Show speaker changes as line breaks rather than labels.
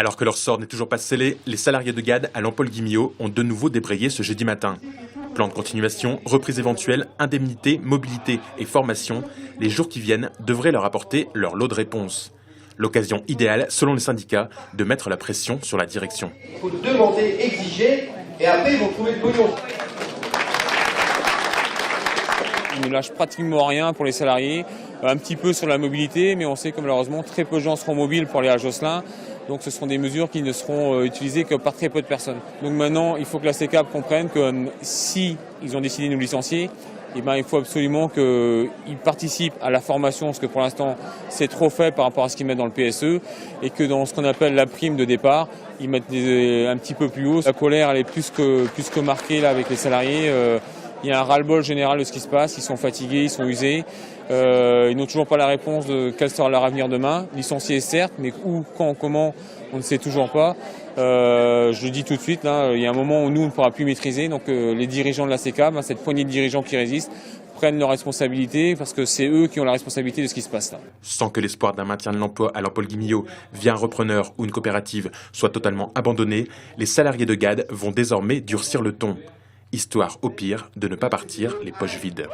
Alors que leur sort n'est toujours pas scellé, les salariés de GAD à l'Empole-Guimillot ont de nouveau débrayé ce jeudi matin. Plan de continuation, reprise éventuelle, indemnité, mobilité et formation, les jours qui viennent devraient leur apporter leur lot de réponses. L'occasion idéale, selon les syndicats, de mettre la pression sur la direction.
Il faut demander, exiger, et après ils vont trouver le pognon.
On ne lâche pratiquement rien pour les salariés, un petit peu sur la mobilité, mais on sait que malheureusement très peu de gens seront mobiles pour aller à Josselin. Donc ce seront des mesures qui ne seront utilisées que par très peu de personnes. Donc maintenant, il faut que la CECAP comprenne que si ils ont décidé de nous licencier, eh ben, il faut absolument qu'ils participent à la formation, parce que pour l'instant, c'est trop fait par rapport à ce qu'ils mettent dans le PSE, et que dans ce qu'on appelle la prime de départ, ils mettent un petit peu plus haut. La colère, elle est plus que marquée là, avec les salariés. Il y a un ras-le-bol général de ce qui se passe, ils sont fatigués, ils sont usés, ils n'ont toujours pas la réponse de quel sera leur avenir demain. Licenciés certes, mais où, quand, comment, on ne sait toujours pas. Je le dis tout de suite, là, il y a un moment où nous on ne pourra plus maîtriser, donc les dirigeants de la CECAP, cette poignée de dirigeants qui résistent, prennent leurs responsabilités parce que c'est eux qui ont la responsabilité de ce qui se passe là.
Sans que l'espoir d'un maintien de l'emploi à l'Empole-Guimillot via un repreneur ou une coopérative soit totalement abandonné, les salariés de GAD vont désormais durcir le ton. Histoire, au pire, de ne pas partir les poches vides.